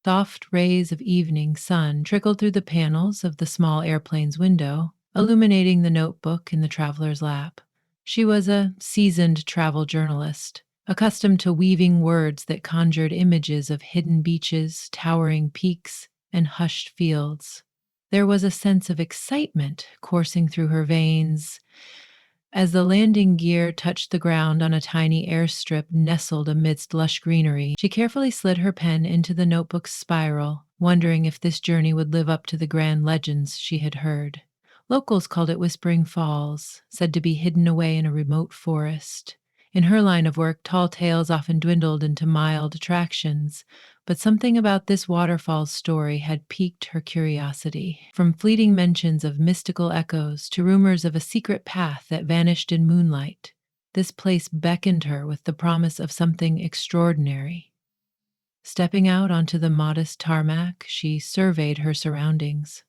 Soft rays of evening sun trickled through the panels of the small airplane's window, illuminating the notebook in the traveler's lap. She was a seasoned travel journalist, accustomed to weaving words that conjured images of hidden beaches, towering peaks, and hushed fields. There was a sense of excitement coursing through her veins as the landing gear touched the ground on a tiny airstrip nestled amidst lush greenery. She carefully slid her pen into the notebook's spiral, wondering if this journey would live up to the grand legends she had heard. Locals called it Whispering Falls, said to be hidden away in a remote forest. In her line of work, tall tales often dwindled into mild attractions, but something about this waterfall story had piqued her curiosity. From fleeting mentions of mystical echoes to rumors of a secret path that vanished in moonlight, this place beckoned her with the promise of something extraordinary. Stepping out onto the modest tarmac, she surveyed her surroundings.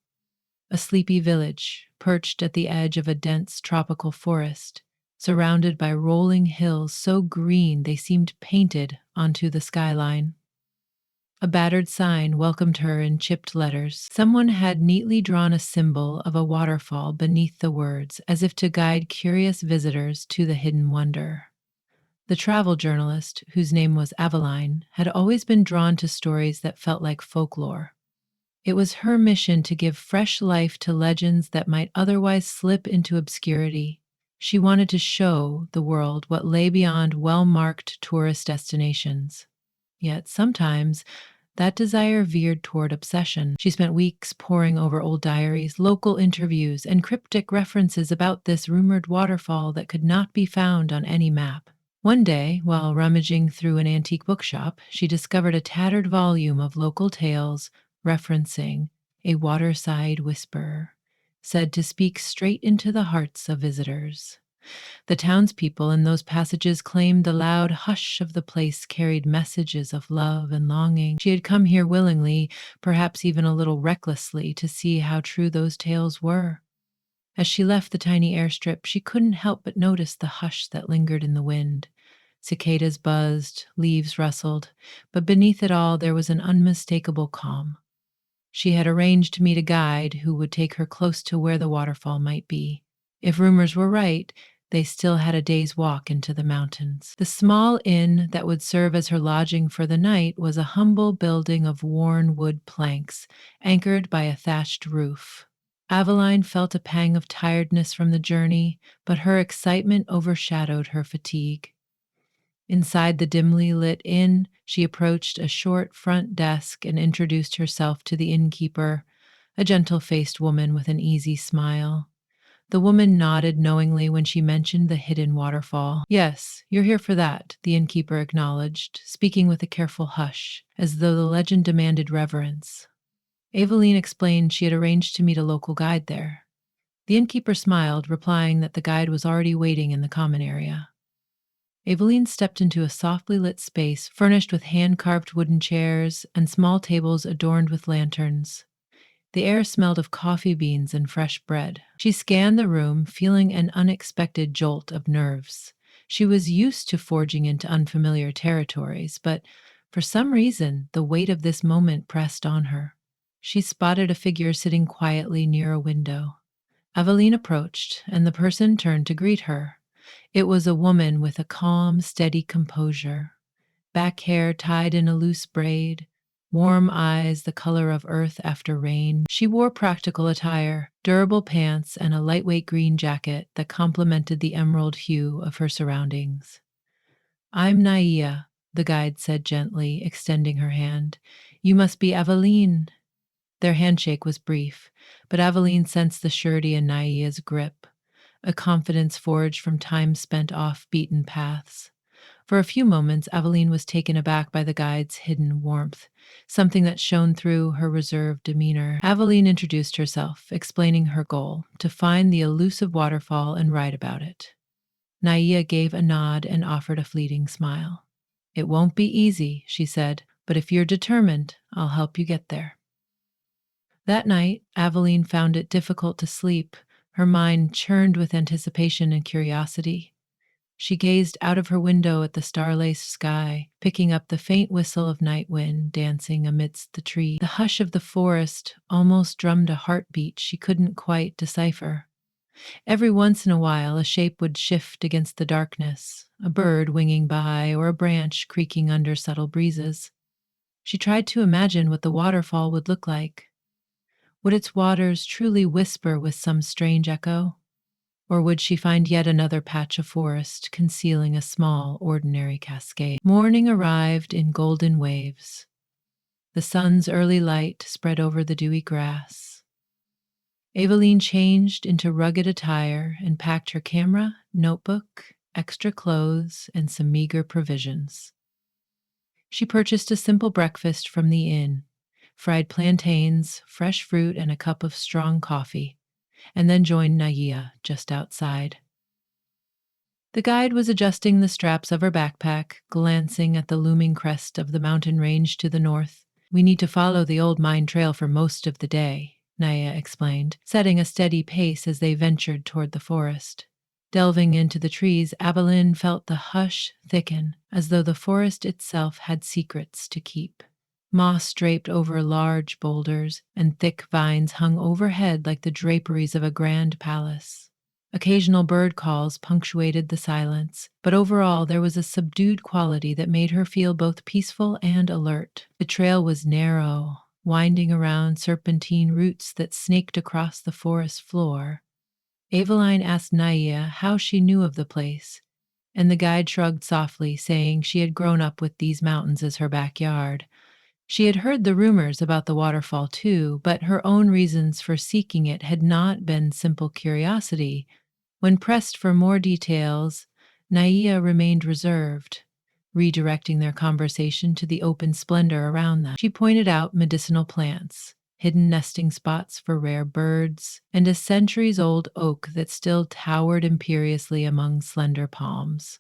A sleepy village, perched at the edge of a dense tropical forest, surrounded by rolling hills so green they seemed painted onto the skyline. A battered sign welcomed her in chipped letters. Someone had neatly drawn a symbol of a waterfall beneath the words, as if to guide curious visitors to the hidden wonder. The travel journalist, whose name was Aveline, had always been drawn to stories that felt like folklore. It was her mission to give fresh life to legends that might otherwise slip into obscurity. She wanted to show the world what lay beyond well marked tourist destinations. Yet sometimes that desire veered toward obsession. She spent weeks poring over old diaries, local interviews, and cryptic references about this rumored waterfall that could not be found on any map. One day, while rummaging through an antique bookshop, she discovered a tattered volume of local tales referencing a waterside whisperer, said to speak straight into the hearts of visitors. The townspeople in those passages claimed the loud hush of the place carried messages of love and longing. She had come here willingly, perhaps even a little recklessly, to see how true those tales were. As she left the tiny airstrip, she couldn't help but notice the hush that lingered in the wind. Cicadas buzzed, leaves rustled, but beneath it all there was an unmistakable calm. She had arranged to meet a guide who would take her close to where the waterfall might be. If rumors were right, they still had a day's walk into the mountains. The small inn that would serve as her lodging for the night was a humble building of worn wood planks, anchored by a thatched roof. Aveline felt a pang of tiredness from the journey, but her excitement overshadowed her fatigue. Inside the dimly lit inn, she approached a short front desk and introduced herself to the innkeeper, a gentle faced woman with an easy smile. The woman nodded knowingly when she mentioned the hidden waterfall. Yes, you're here for that, the innkeeper acknowledged, speaking with a careful hush, as though the legend demanded reverence. Aveline explained she had arranged to meet a local guide there. The innkeeper smiled, replying that the guide was already waiting in the common area. Aveline stepped into a softly lit space furnished with hand-carved wooden chairs and small tables adorned with lanterns. The air smelled of coffee beans and fresh bread. She scanned the room, feeling an unexpected jolt of nerves. She was used to forging into unfamiliar territories, but for some reason, the weight of this moment pressed on her. She spotted a figure sitting quietly near a window. Aveline approached, and the person turned to greet her. It was a woman with a calm, steady composure. Back hair tied in a loose braid, warm eyes the color of earth after rain. She wore practical attire, durable pants, and a lightweight green jacket that complemented the emerald hue of her surroundings. I'm Naia, the guide said gently, extending her hand. You must be Aveline. Their handshake was brief, but Aveline sensed the surety in Naia's grip, a confidence forged from time spent off beaten paths. For a few moments, Aveline was taken aback by the guide's hidden warmth, something that shone through her reserved demeanor. Aveline introduced herself, explaining her goal, to find the elusive waterfall and write about it. Naia gave a nod and offered a fleeting smile. It won't be easy, she said, but if you're determined, I'll help you get there. That night, Aveline found it difficult to sleep. Her mind churned with anticipation and curiosity. She gazed out of her window at the star-laced sky, picking up the faint whistle of night wind dancing amidst the trees. The hush of the forest almost drummed a heartbeat she couldn't quite decipher. Every once in a while, a shape would shift against the darkness, a bird winging by or a branch creaking under subtle breezes. She tried to imagine what the waterfall would look like. Would its waters truly whisper with some strange echo? Or would she find yet another patch of forest concealing a small, ordinary cascade? Morning arrived in golden waves. The sun's early light spread over the dewy grass. Eveline changed into rugged attire and packed her camera, notebook, extra clothes, and some meager provisions. She purchased a simple breakfast from the inn, fried plantains, fresh fruit, and a cup of strong coffee, and then joined Naya just outside. The guide was adjusting the straps of her backpack, glancing at the looming crest of the mountain range to the north. "We need to follow the old mine trail for most of the day," Naya explained, setting a steady pace as they ventured toward the forest. Delving into the trees, Evelyn felt the hush thicken, as though the forest itself had secrets to keep. Moss draped over large boulders, and thick vines hung overhead like the draperies of a grand palace. Occasional bird calls punctuated the silence, but overall there was a subdued quality that made her feel both peaceful and alert. The trail was narrow, winding around serpentine roots that snaked across the forest floor. Aveline asked Naya how she knew of the place, and the guide shrugged softly, saying she had grown up with these mountains as her backyard. She had heard the rumors about the waterfall too, but her own reasons for seeking it had not been simple curiosity. When pressed for more details, Naya remained reserved, redirecting their conversation to the open splendor around them. She pointed out medicinal plants, hidden nesting spots for rare birds, and a centuries-old oak that still towered imperiously among slender palms.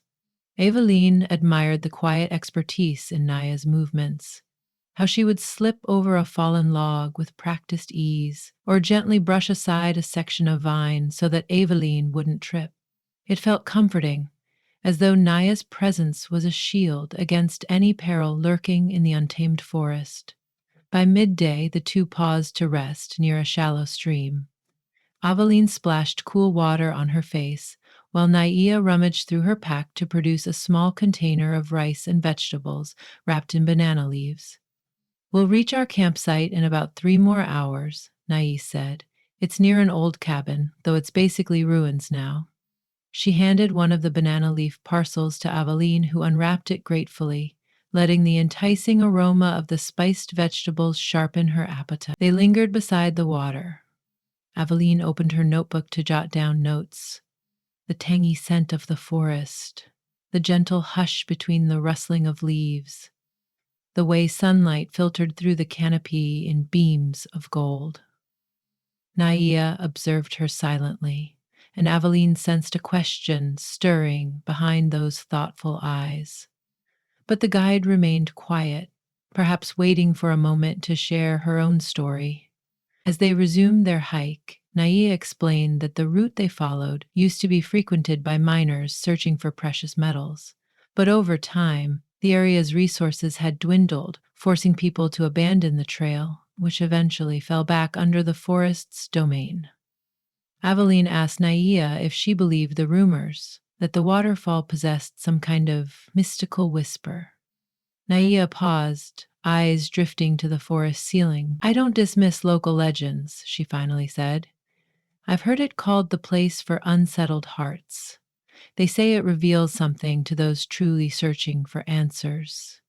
Eveline admired the quiet expertise in Naya's movements, how she would slip over a fallen log with practiced ease, or gently brush aside a section of vine so that Eveline wouldn't trip. It felt comforting, as though Naya's presence was a shield against any peril lurking in the untamed forest. By midday, the two paused to rest near a shallow stream. Aveline splashed cool water on her face, while Naya rummaged through her pack to produce a small container of rice and vegetables wrapped in banana leaves. "We'll reach our campsite in about 3 more hours," Nais said. "It's near an old cabin, though it's basically ruins now." She handed one of the banana leaf parcels to Aveline, who unwrapped it gratefully, letting the enticing aroma of the spiced vegetables sharpen her appetite. They lingered beside the water. Aveline opened her notebook to jot down notes. The tangy scent of the forest, the gentle hush between the rustling of leaves, the way sunlight filtered through the canopy in beams of gold. Naya observed her silently, and Aveline sensed a question stirring behind those thoughtful eyes. But the guide remained quiet, perhaps waiting for a moment to share her own story. As they resumed their hike, Naya explained that the route they followed used to be frequented by miners searching for precious metals. But over time, the area's resources had dwindled, forcing people to abandon the trail, which eventually fell back under the forest's domain. Aveline asked Naya if she believed the rumors that the waterfall possessed some kind of mystical whisper. Naya paused, eyes drifting to the forest ceiling. "I don't dismiss local legends," she finally said. "I've heard it called the place for unsettled hearts. They say it reveals something to those truly searching for answers."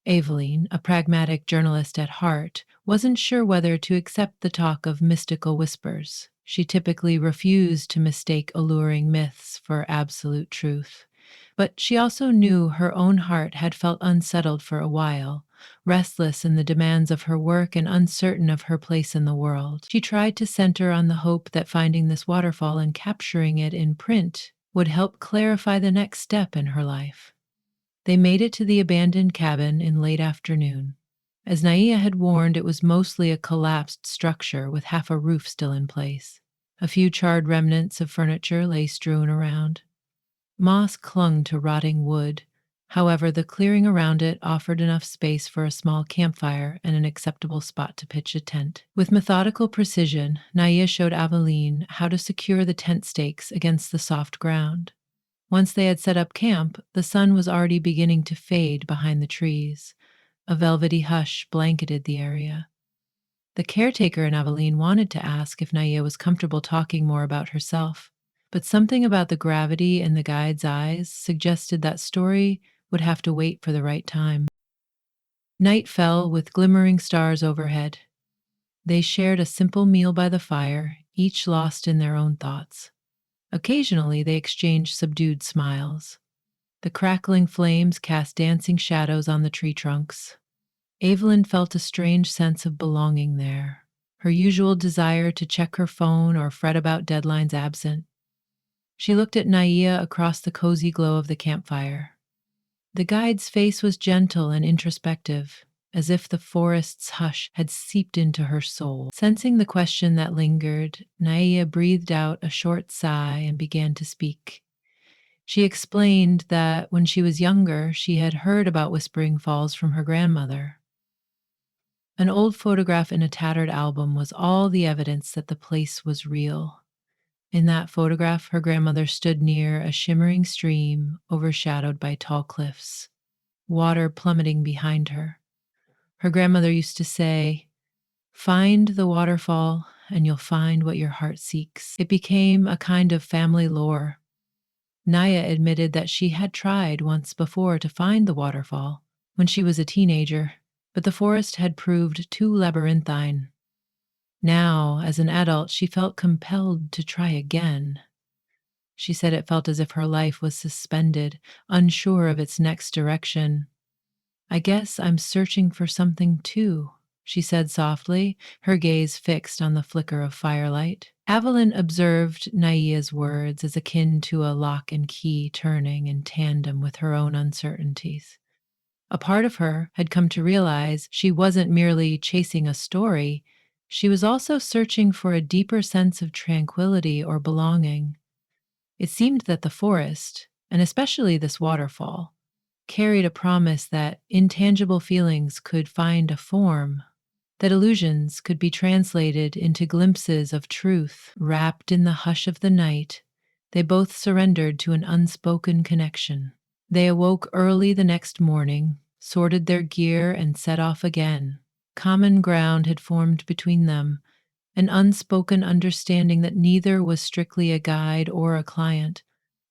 Aveline, a pragmatic journalist at heart, wasn't sure whether to accept the talk of mystical whispers. She typically refused to mistake alluring myths for absolute truth. But she also knew her own heart had felt unsettled for a while, restless in the demands of her work and uncertain of her place in the world. She tried to center on the hope that finding this waterfall and capturing it in print would help clarify the next step in her life. They made it to the abandoned cabin in late afternoon. As Naya had warned, it was mostly a collapsed structure with half a roof still in place. A few charred remnants of furniture lay strewn around. Moss clung to rotting wood. However, the clearing around it offered enough space for a small campfire and an acceptable spot to pitch a tent. With methodical precision, Naya showed Aveline how to secure the tent stakes against the soft ground. Once they had set up camp, the sun was already beginning to fade behind the trees. A velvety hush blanketed the area. The caretaker and Aveline wanted to ask if Naya was comfortable talking more about herself, but something about the gravity in the guide's eyes suggested that story would have to wait for the right time. Night fell with glimmering stars overhead. They shared a simple meal by the fire, each lost in their own thoughts. Occasionally, they exchanged subdued smiles. The crackling flames cast dancing shadows on the tree trunks. Evelyn felt a strange sense of belonging there, her usual desire to check her phone or fret about deadlines absent. She looked at Naia across the cozy glow of the campfire. The guide's face was gentle and introspective, as if the forest's hush had seeped into her soul. Sensing the question that lingered, Naia breathed out a short sigh and began to speak. She explained that when she was younger, she had heard about Whispering Falls from her grandmother. An old photograph in a tattered album was all the evidence that the place was real. In that photograph, her grandmother stood near a shimmering stream overshadowed by tall cliffs, water plummeting behind her. Her grandmother used to say, "Find the waterfall and you'll find what your heart seeks." It became a kind of family lore. Naya admitted that she had tried once before to find the waterfall when she was a teenager, but the forest had proved too labyrinthine. Now, as an adult, she felt compelled to try again. She said it felt as if her life was suspended, unsure of its next direction. "I guess I'm searching for something too," she said softly, her gaze fixed on the flicker of firelight. Evelyn observed Naia's words as akin to a lock and key turning in tandem with her own uncertainties. A part of her had come to realize she wasn't merely chasing a story, she was also searching for a deeper sense of tranquility or belonging. It seemed that the forest, and especially this waterfall, carried a promise that intangible feelings could find a form, that illusions could be translated into glimpses of truth. Wrapped in the hush of the night, they both surrendered to an unspoken connection. They awoke early the next morning, sorted their gear, and set off again. Common ground had formed between them, an unspoken understanding that neither was strictly a guide or a client.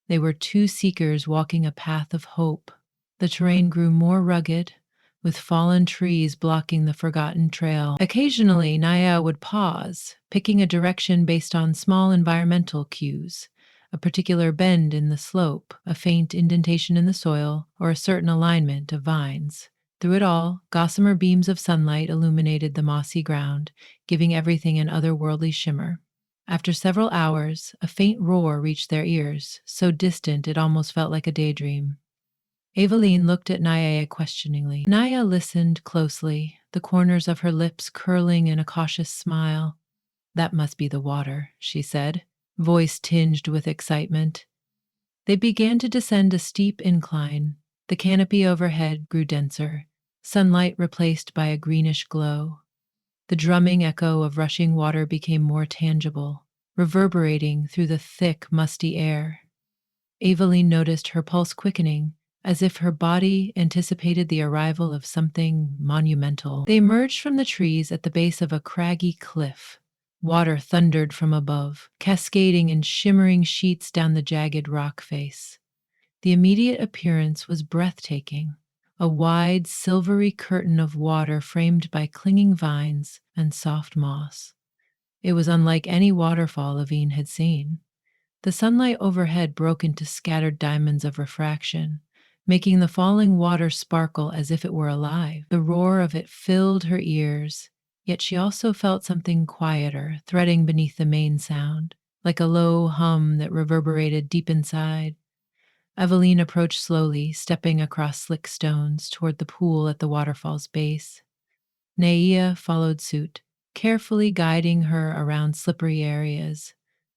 They were two seekers walking a path of hope. The terrain grew more rugged, with fallen trees blocking the forgotten trail. Occasionally, Naya would pause, picking a direction based on small environmental cues, a particular bend in the slope, a faint indentation in the soil, or a certain alignment of vines. Through it all, gossamer beams of sunlight illuminated the mossy ground, giving everything an otherworldly shimmer. After several hours, a faint roar reached their ears, so distant it almost felt like a daydream. Aveline looked at Naya questioningly. Naya listened closely, the corners of her lips curling in a cautious smile. "That must be the water," she said, voice tinged with excitement. They began to descend a steep incline. The canopy overhead grew denser, sunlight replaced by a greenish glow. The drumming echo of rushing water became more tangible, reverberating through the thick, musty air. Aveline noticed her pulse quickening, as if her body anticipated the arrival of something monumental. They emerged from the trees at the base of a craggy cliff. Water thundered from above, cascading in shimmering sheets down the jagged rock face. The immediate appearance was breathtaking, a wide, silvery curtain of water framed by clinging vines and soft moss. It was unlike any waterfall Levine had seen. The sunlight overhead broke into scattered diamonds of refraction, making the falling water sparkle as if it were alive. The roar of it filled her ears, yet she also felt something quieter threading beneath the main sound, like a low hum that reverberated deep inside. Eveline approached slowly, stepping across slick stones toward the pool at the waterfall's base. Naia followed suit, carefully guiding her around slippery areas.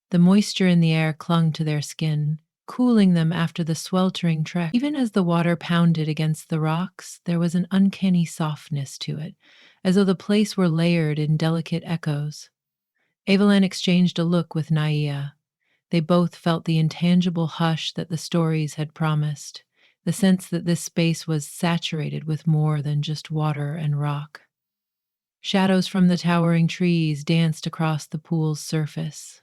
The moisture in the air clung to their skin, cooling them after the sweltering trek. Even as the water pounded against the rocks, there was an uncanny softness to it, as though the place were layered in delicate echoes. Evelyn exchanged a look with Naia. They both felt the intangible hush that the stories had promised, the sense that this space was saturated with more than just water and rock. Shadows from the towering trees danced across the pool's surface.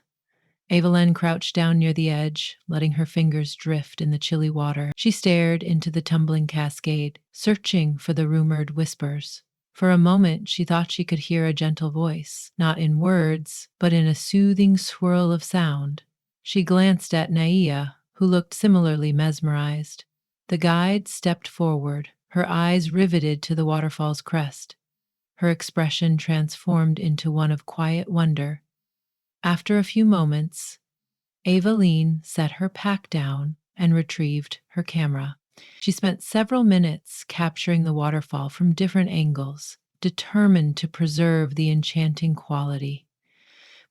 Evelyn crouched down near the edge, letting her fingers drift in the chilly water. She stared into the tumbling cascade, searching for the rumored whispers. For a moment, she thought she could hear a gentle voice, not in words, but in a soothing swirl of sound. She glanced at Naia, who looked similarly mesmerized. The guide stepped forward, her eyes riveted to the waterfall's crest. Her expression transformed into one of quiet wonder. After a few moments, Eveline set her pack down and retrieved her camera. She spent several minutes capturing the waterfall from different angles, determined to preserve the enchanting quality.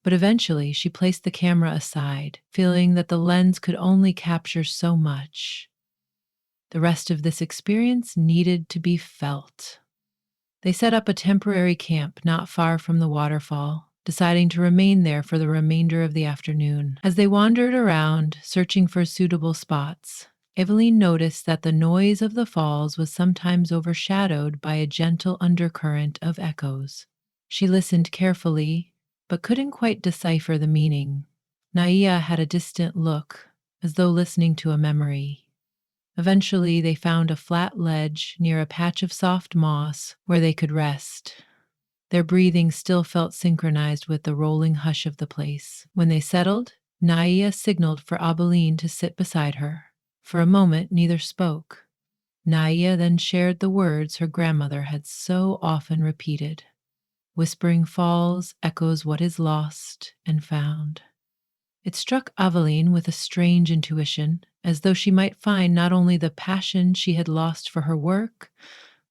But eventually, she placed the camera aside, feeling that the lens could only capture so much. The rest of this experience needed to be felt. They set up a temporary camp not far from the waterfall, deciding to remain there for the remainder of the afternoon. As they wandered around, searching for suitable spots, Eveline noticed that the noise of the falls was sometimes overshadowed by a gentle undercurrent of echoes. She listened carefully, but couldn't quite decipher the meaning. Naia had a distant look, as though listening to a memory. Eventually, they found a flat ledge near a patch of soft moss where they could rest. Their breathing still felt synchronized with the rolling hush of the place. When they settled, Naia signaled for Abeline to sit beside her. For a moment, neither spoke. Naia then shared the words her grandmother had so often repeated. Whispering falls echoes what is lost and found. It struck Aveline with a strange intuition, as though she might find not only the passion she had lost for her work,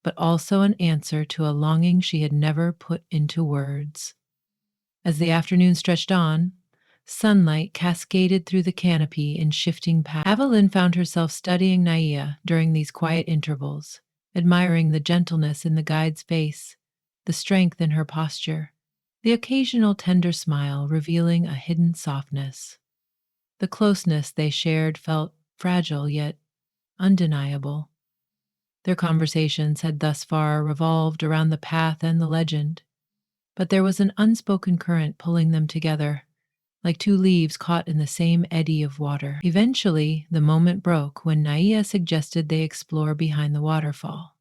but also an answer to a longing she had never put into words. As the afternoon stretched on, sunlight cascaded through the canopy in shifting paths. Aveline found herself studying Naia during these quiet intervals, admiring the gentleness in the guide's face, the strength in her posture, the occasional tender smile revealing a hidden softness. The closeness they shared felt fragile yet undeniable. Their conversations had thus far revolved around the path and the legend, but there was an unspoken current pulling them together, like two leaves caught in the same eddy of water. Eventually, the moment broke when Naia suggested they explore behind the waterfall.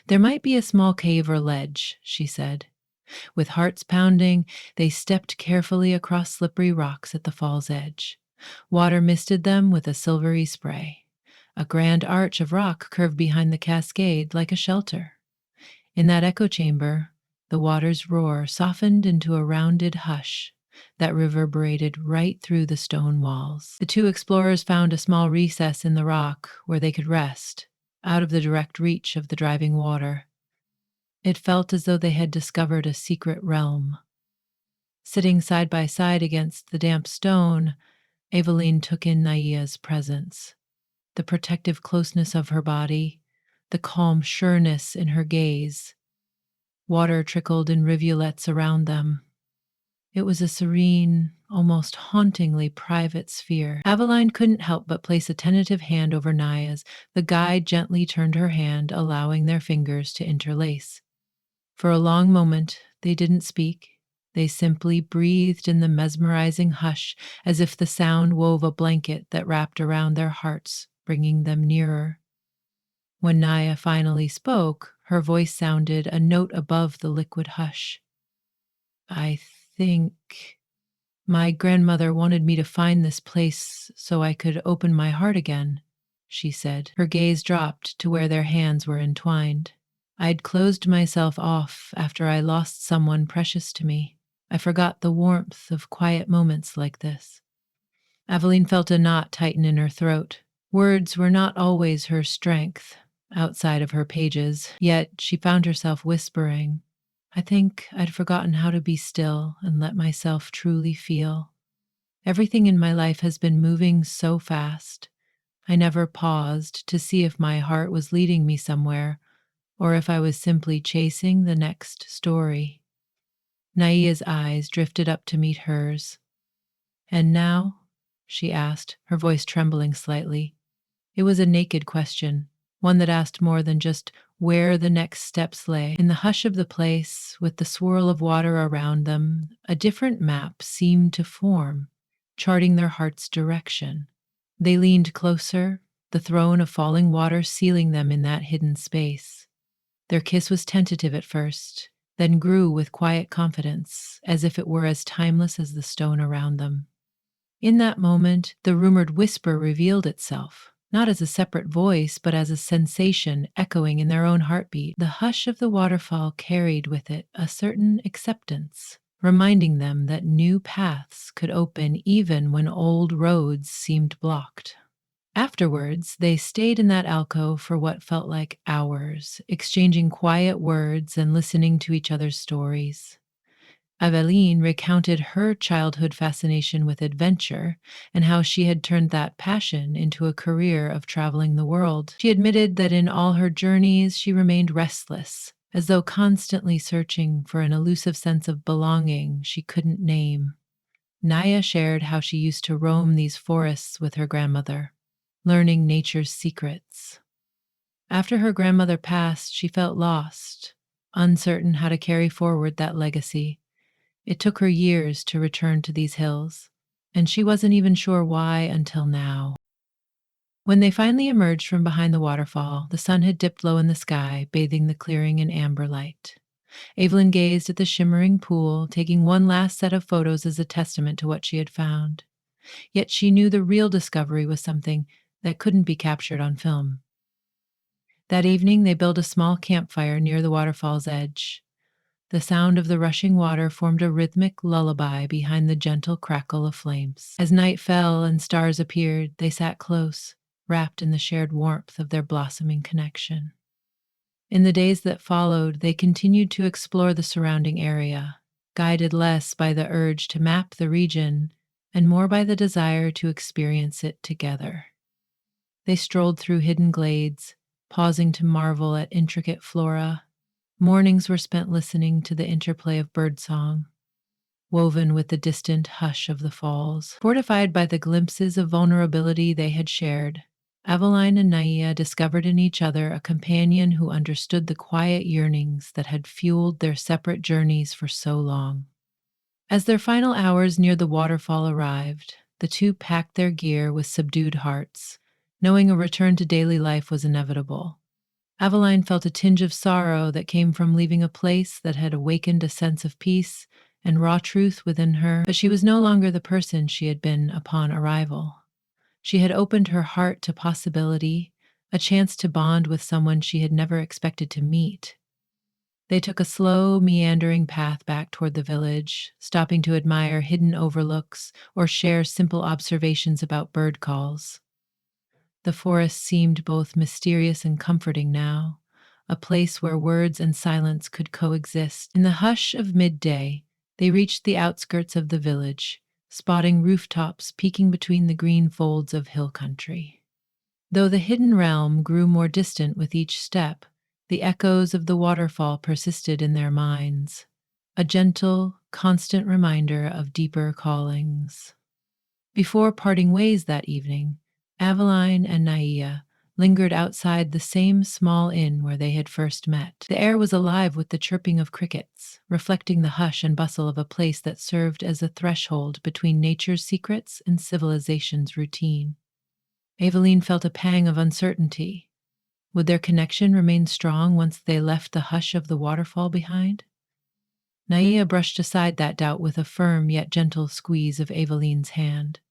There might be a small cave or ledge, she said. With hearts pounding, they stepped carefully across slippery rocks at the fall's edge. Water misted them with a silvery spray. A grand arch of rock curved behind the cascade like a shelter. In that echo chamber, the water's roar softened into a rounded hush that reverberated right through the stone walls. The two explorers found a small recess in the rock where they could rest, out of the direct reach of the driving water. It felt as though they had discovered a secret realm. Sitting side by side against the damp stone, Eveline took in Naia's presence. The protective closeness of her body, the calm sureness in her gaze. Water trickled in rivulets around them. It was a serene, almost hauntingly private sphere. Aveline couldn't help but place a tentative hand over Naia's. The guide gently turned her hand, allowing their fingers to interlace. For a long moment, they didn't speak. They simply breathed in the mesmerizing hush, as if the sound wove a blanket that wrapped around their hearts, bringing them nearer. When Naia finally spoke, her voice sounded a note above the liquid hush. "I think my grandmother wanted me to find this place so I could open my heart again," she said. Her gaze dropped to where their hands were entwined. "I'd closed myself off after I lost someone precious to me. I forgot the warmth of quiet moments like this." Aveline felt a knot tighten in her throat. Words were not always her strength, outside of her pages, yet she found herself whispering, "I think I'd forgotten how to be still and let myself truly feel. Everything in my life has been moving so fast. I never paused to see if my heart was leading me somewhere or if I was simply chasing the next story. Naia's eyes drifted up to meet hers. "And now?" she asked, her voice trembling slightly. It was a naked question, one that asked more than just where the next steps lay. In the hush of the place, with the swirl of water around them, a different map seemed to form, charting their heart's direction. They leaned closer, the throne of falling water sealing them in that hidden space. Their kiss was tentative at first, then grew with quiet confidence, as if it were as timeless as the stone around them. In that moment, the rumored whisper revealed itself, not as a separate voice, but as a sensation echoing in their own heartbeat. The hush of the waterfall carried with it a certain acceptance, reminding them that new paths could open even when old roads seemed blocked. Afterwards, they stayed in that alcove for what felt like hours, exchanging quiet words and listening to each other's stories. Aveline recounted her childhood fascination with adventure and how she had turned that passion into a career of traveling the world. She admitted that in all her journeys she remained restless, as though constantly searching for an elusive sense of belonging she couldn't name. Naya shared how she used to roam these forests with her grandmother, learning nature's secrets. After her grandmother passed, she felt lost, uncertain how to carry forward that legacy. It took her years to return to these hills, and she wasn't even sure why until now. When they finally emerged from behind the waterfall, the sun had dipped low in the sky, bathing the clearing in amber light. Evelyn gazed at the shimmering pool, taking one last set of photos as a testament to what she had found. Yet she knew the real discovery was something that couldn't be captured on film. That evening, they built a small campfire near the waterfall's edge. The sound of the rushing water formed a rhythmic lullaby behind the gentle crackle of flames. As night fell and stars appeared, they sat close, wrapped in the shared warmth of their blossoming connection. In the days that followed, they continued to explore the surrounding area, guided less by the urge to map the region and more by the desire to experience it together. They strolled through hidden glades, pausing to marvel at intricate flora. Mornings were spent listening to the interplay of birdsong, woven with the distant hush of the falls. Fortified by the glimpses of vulnerability they had shared, Aveline and Naia discovered in each other a companion who understood the quiet yearnings that had fueled their separate journeys for so long. As their final hours near the waterfall arrived, the two packed their gear with subdued hearts, knowing a return to daily life was inevitable. Aveline felt a tinge of sorrow that came from leaving a place that had awakened a sense of peace and raw truth within her, but she was no longer the person she had been upon arrival. She had opened her heart to possibility, a chance to bond with someone she had never expected to meet. They took a slow, meandering path back toward the village, stopping to admire hidden overlooks or share simple observations about bird calls. The forest seemed both mysterious and comforting now, a place where words and silence could coexist. In the hush of midday, they reached the outskirts of the village, spotting rooftops peeking between the green folds of hill country. Though the hidden realm grew more distant with each step, the echoes of the waterfall persisted in their minds, a gentle, constant reminder of deeper callings. Before parting ways that evening, Aveline and Naia lingered outside the same small inn where they had first met. The air was alive with the chirping of crickets, reflecting the hush and bustle of a place that served as a threshold between nature's secrets and civilization's routine. Aveline felt a pang of uncertainty. Would their connection remain strong once they left the hush of the waterfall behind? Naia brushed aside that doubt with a firm yet gentle squeeze of Aveline's hand.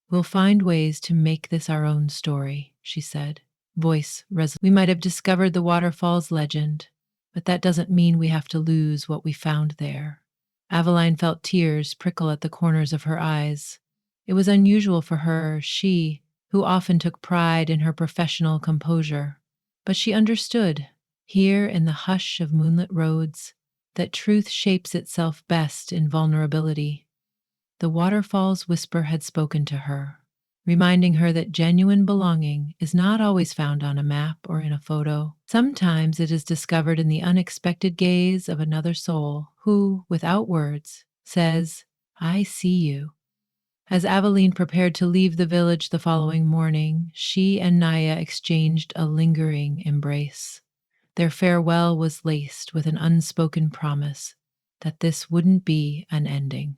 "We'll find ways to make this our own story," she said, voice resolute. "We might have discovered the waterfall's legend, but that doesn't mean we have to lose what we found there." Aveline felt tears prickle at the corners of her eyes. It was unusual for her, she, who often took pride in her professional composure. But she understood, here in the hush of moonlit roads, that truth shapes itself best in vulnerability. The waterfall's whisper had spoken to her, reminding her that genuine belonging is not always found on a map or in a photo. Sometimes it is discovered in the unexpected gaze of another soul who, without words, says, "I see you." As Aveline prepared to leave the village the following morning, she and Naya exchanged a lingering embrace. Their farewell was laced with an unspoken promise that this wouldn't be an ending.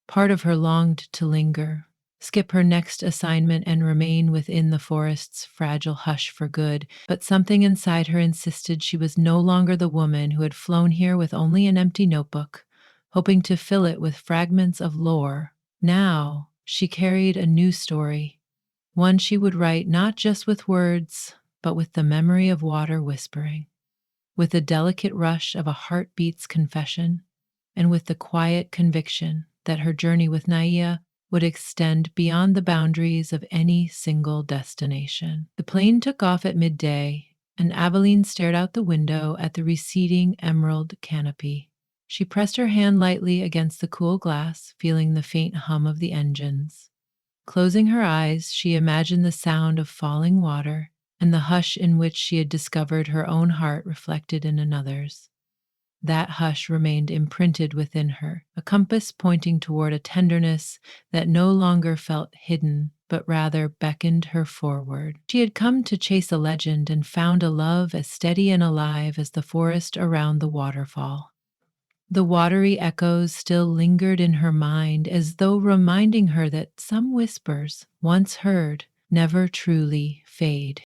Part of her longed to linger, skip her next assignment, and remain within the forest's fragile hush for good, but something inside her insisted she was no longer the woman who had flown here with only an empty notebook, hoping to fill it with fragments of lore. Now she carried a new story, one she would write not just with words, but with the memory of water whispering, with the delicate rush of a heartbeat's confession, and with the quiet conviction that her journey with Naya would extend beyond the boundaries of any single destination. The plane took off at midday, and Aveline stared out the window at the receding emerald canopy. She pressed her hand lightly against the cool glass, feeling the faint hum of the engines. Closing her eyes, she imagined the sound of falling water and the hush in which she had discovered her own heart reflected in another's. That hush remained imprinted within her, a compass pointing toward a tenderness that no longer felt hidden, but rather beckoned her forward. She had come to chase a legend and found a love as steady and alive as the forest around the waterfall. The watery echoes still lingered in her mind, as though reminding her that some whispers, once heard, never truly fade.